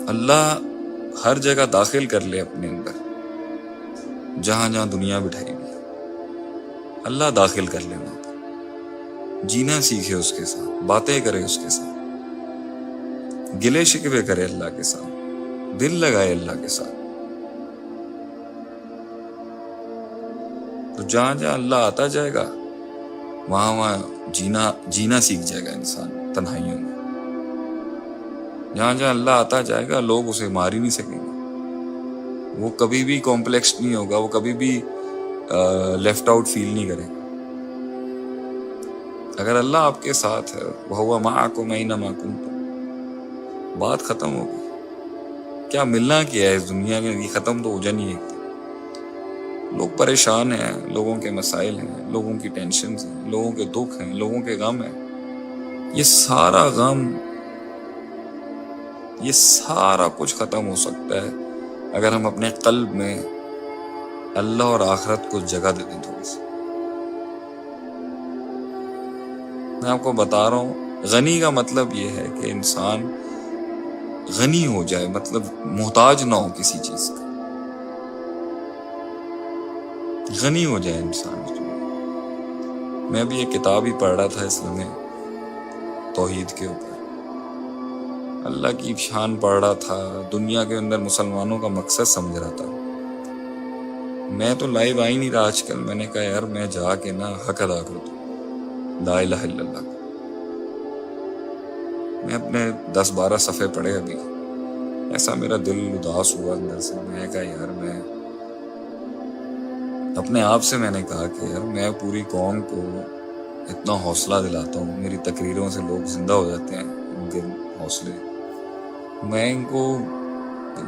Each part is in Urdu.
اللہ ہر جگہ داخل کر لے اپنے اندر، جہاں جہاں دنیا بٹھائی ہوئی اللہ داخل کر لے وہاں پر، جینا سیکھے اس کے ساتھ، باتیں کرے اس کے ساتھ، گلے شکوے کرے اللہ کے ساتھ، دل لگائے اللہ کے ساتھ. تو جہاں جہاں اللہ آتا جائے گا وہاں وہاں جینا سیکھ جائے گا انسان تنہائیوں میں. جہاں جہاں اللہ آتا جائے گا لوگ اسے مار ہی نہیں سکیں گے، وہ کبھی بھی کمپلیکس نہیں ہوگا، وہ کبھی بھی لیفٹ آؤٹ فیل نہیں کرے گا. اگر اللہ آپ کے ساتھ ہے وَهُوَ مَعَكُمْ أَيْنَمَا كُنتُمْ، بات ختم ہوگی. کیا ملنا کیا ہے اس دنیا میں، یہ ختم تو ہو جانی ہے. لوگ پریشان ہیں، لوگوں کے مسائل ہیں، لوگوں کی ٹینشنز ہیں، لوگوں کے دکھ ہیں، لوگوں کے غم ہیں. یہ سارا غم، یہ سارا کچھ ختم ہو سکتا ہے اگر ہم اپنے قلب میں اللہ اور آخرت کو جگہ دے دیں تھوڑی سی. میں آپ کو بتا رہا ہوں، غنی کا مطلب یہ ہے کہ انسان غنی ہو جائے، مطلب محتاج نہ ہو کسی چیز کا، غنی ہو جائے انسان. میں بھی ایک کتاب ہی پڑھ رہا تھا اسلام توحید کے اوپر، اللہ کی شان پڑھ رہا تھا، دنیا کے اندر مسلمانوں کا مقصد سمجھ رہا تھا. میں تو لائیو آ ہی نہیں رہا آج کل. میں نے کہا یار میں جا کے نا حق ادا کر دوں لا الہ الا اللہ کا. میں اپنے 10-12 صفحے پڑھے ابھی، ایسا میرا دل اداس ہوا اندر سے. میں کہا یار میں اپنے آپ سے میں نے کہا کہ یار میں پوری قوم کو اتنا حوصلہ دلاتا ہوں، میری تقریروں سے لوگ زندہ ہو جاتے ہیں، ان کے حوصلے. میں ان کو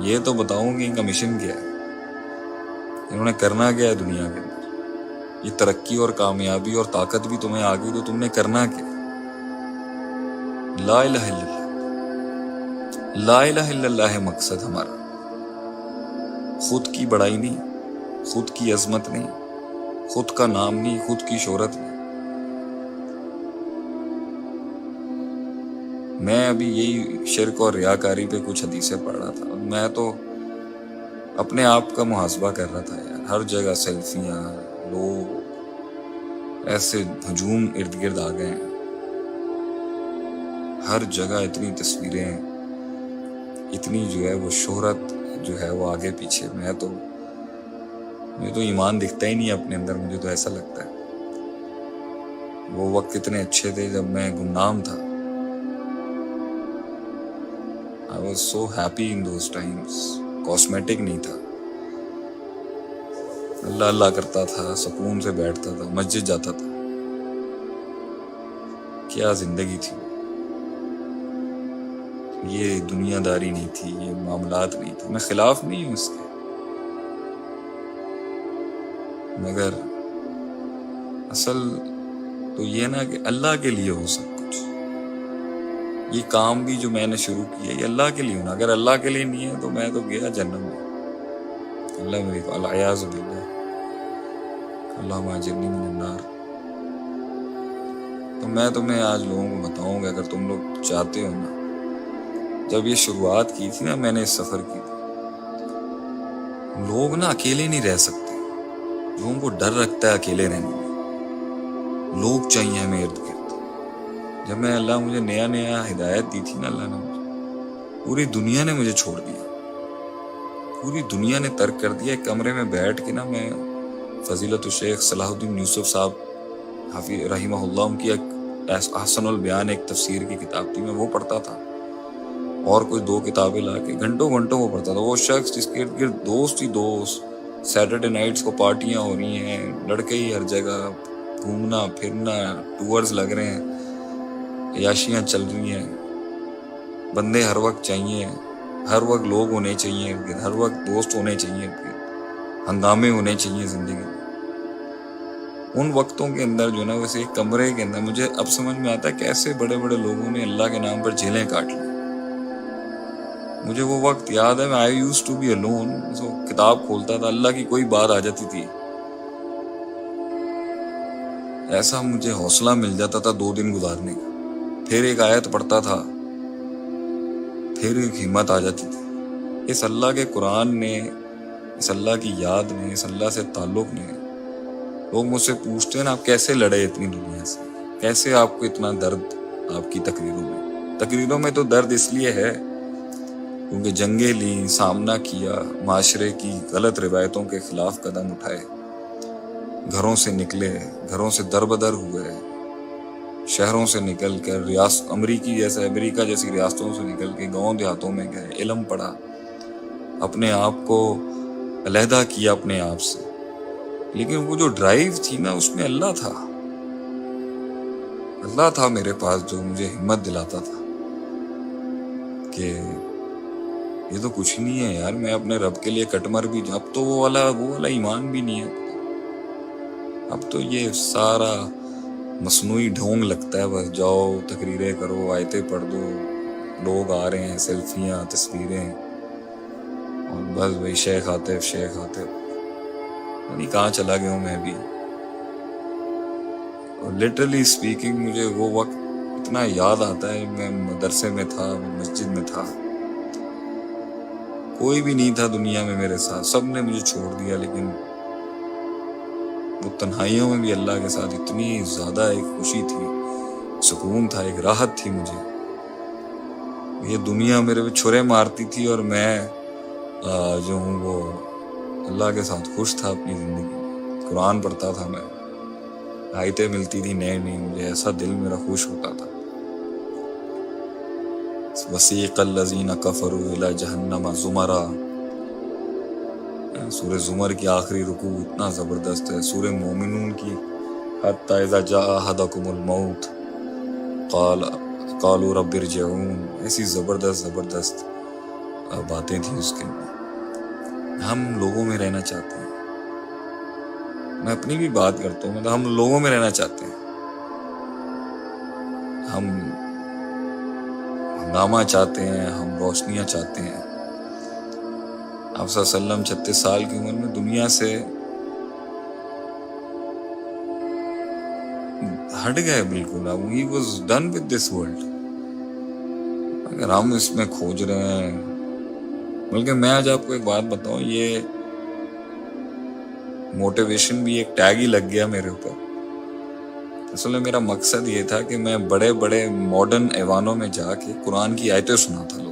یہ تو بتاؤں کہ ان کا مشن کیا ہے، انہوں نے کرنا کیا ہے دنیا کے اندر. یہ ترقی اور کامیابی اور طاقت بھی تمہیں آ گئی تو تم نے کرنا کیا؟ لا الہ الا اللہ، لا الہ الا اللہ ہے مقصد ہمارا. خود کی بڑائی نہیں، خود کی عظمت نہیں، خود کا نام نہیں، خود کی شہرت نہیں. میں ابھی یہی شرک اور ریاکاری پہ کچھ حدیثیں پڑھ رہا تھا. میں تو اپنے آپ کا محاسبہ کر رہا تھا یار. ہر جگہ سیلفیاں، لوگ ایسے ہجوم ارد گرد آ گئے ہیں، ہر جگہ اتنی تصویریں، اتنی جو ہے وہ شہرت جو ہے وہ آگے پیچھے. مجھے تو ایمان دکھتا ہی نہیں ہے اپنے اندر. مجھے تو ایسا لگتا ہے وہ وقت کتنے اچھے تھے جب میں گمنام تھا. I was so happy in those times. Cosmetic نہیں تھا، اللہ اللہ کرتا تھا، سکون سے بیٹھتا تھا، مسجد جاتا تھا. کیا زندگی تھی، یہ دنیا داری نہیں تھی، یہ معاملات نہیں تھے. میں خلاف نہیں ہوں اس کے، مگر اصل تو یہ نا کہ اللہ کے لیے ہو سب کچھ. یہ کام بھی جو میں نے شروع کیا یہ اللہ کے لیے ہونا. اگر اللہ کے لیے نہیں ہے تو میں تو گیا جہنم میں. اللہ میری العیاذ باللہ، اللہم اجرنی من النار. تو میں تمہیں آج لوگوں کو بتاؤں گا، اگر تم لوگ چاہتے ہو نا، جب یہ شروعات کی تھی نا میں نے اس سفر کی تھی، لوگ نا اکیلے نہیں رہ سکتے. لوگوں کو ڈر رکھتا ہے اکیلے رہنے میں، لوگ چاہیے ہمیں ارد گرد. جب میں اللہ مجھے نیا ہدایت دی تھی نا، اللہ نے مجھے، پوری دنیا نے مجھے چھوڑ دیا، پوری دنیا نے ترک کر دیا. ایک کمرے میں بیٹھ کے نا میں فضیلت الشیخ صلاح الدین یوسف صاحب حافظ رحمہ اللہ، ان کی ایک احسن البیان ایک تفسیر کی کتاب تھی، میں وہ پڑھتا تھا، اور کوئی 2 کتابیں لا کے گھنٹوں وہ پڑھتا تھا. وہ شخص جس کے ارد گرد دوست ہی دوست، سیٹرڈے نائٹس کو پارٹیاں ہو رہی ہیں، لڑکے ہی ہر جگہ، گھومنا پھرنا، ٹورز لگ رہے ہیں، عیاشیاں چل رہی ہیں، بندے ہر وقت چاہیے، ہر وقت لوگ ہونے چاہیے ارد گرد، ہر وقت دوست ہونے چاہیے ارد گرد، ہنگامے ہونے چاہیے زندگی میں. ان وقتوں کے اندر جو نا ویسے ایک کمرے کے اندر مجھے اب سمجھ میں آتا ہے کیسے بڑے بڑے لوگوں نے اللہ کے نام پر جیلیں کاٹ لی. مجھے وہ وقت یاد ہے، میں آئی یوز ٹو بی الون، کتاب کھولتا تھا، اللہ کی کوئی بات آ جاتی تھی، ایسا مجھے حوصلہ مل جاتا تھا 2 دن گزارنے کا. پھر ایک آیت پڑھتا تھا، پھر ایک ہمت آ جاتی تھی. اس اللہ کے قرآن نے، اس اللہ کی یاد نے، اس اللہ سے تعلق نے، لوگ مجھ سے پوچھتے ہیں نا آپ کیسے لڑے اتنی دنیا سے، کیسے آپ کو اتنا درد آپ کی تقریروں میں تو درد اس لیے ہے کیونکہ جنگیں لی، سامنا کیا، معاشرے کی غلط روایتوں کے خلاف قدم اٹھائے، گھروں سے نکلے، گھروں سے دربدر ہوئے، شہروں سے نکل کر امریکہ جیسی ریاستوں سے نکل کے گاؤں دیہاتوں میں گئے، علم پڑھا، اپنے آپ کو علیحدہ کیا اپنے آپ سے، لیکن وہ جو ڈرائیو تھی نا اس میں اللہ تھا میرے پاس، جو مجھے ہمت دلاتا تھا کہ یہ تو کچھ نہیں ہے یار، میں اپنے رب کے لیے کٹمر بھی جاؤں۔ اب تو وہ والا ایمان بھی نہیں ہے، اب تو یہ سارا مصنوعی ڈھونگ لگتا ہے، بس جاؤ تقریریں کرو، آیتیں پڑھ دو، لوگ آ رہے ہیں، سیلفیاں، تصویریں، اور بس وہی شیخ عاطف نہیں کہاں چلا گیا ہوں میں بھی۔ اور لٹرلی اسپیکنگ مجھے وہ وقت اتنا یاد آتا ہے، میں مدرسے میں تھا، مسجد میں تھا، کوئی بھی نہیں تھا دنیا میں میرے ساتھ، سب نے مجھے چھوڑ دیا، لیکن وہ تنہائیوں میں بھی اللہ کے ساتھ اتنی زیادہ ایک خوشی تھی، سکون تھا، ایک راحت تھی مجھے۔ یہ دنیا میرے پہ چھرے مارتی تھی اور میں جو ہوں وہ اللہ کے ساتھ خوش تھا اپنی زندگی، قرآن پڑھتا تھا، میں آیتیں ملتی تھی نئے، مجھے ایسا دل میرا خوش ہوتا تھا۔ وسیق الذین کفروا الی جہنم زمرا، سورہ زمر کی آخری رکوع اتنا زبردست ہے، سورہ مومنون کی حتی اذا جاء احدکم الموت قالوا رب ارجعون، ایسی زبردست باتیں تھیں اس کے اندر۔ ہم لوگوں میں رہنا چاہتے ہیں، میں اپنی بھی بات کرتا ہوں، ہم لوگوں میں رہنا چاہتے ہیں، ہم ہنگامہ چاہتے ہیں، ہم روشنیاں چاہتے ہیں۔ آپ صلی اللہ علیہ وسلم 36 سال کی عمر میں دنیا سے ہٹ گئے بالکل، اب he was done with this world۔ اگر ہم اس میں کھوج رہے ہیں، بلکہ میں آج آپ کو ایک بات بتاؤں، یہ موٹیویشن بھی ایک ٹیگ ہی لگ گیا میرے اوپر۔ اصل میں میرا مقصد یہ تھا کہ میں بڑے ماڈرن ایوانوں میں جا کے قرآن کی آیتیں سناتا لوگوں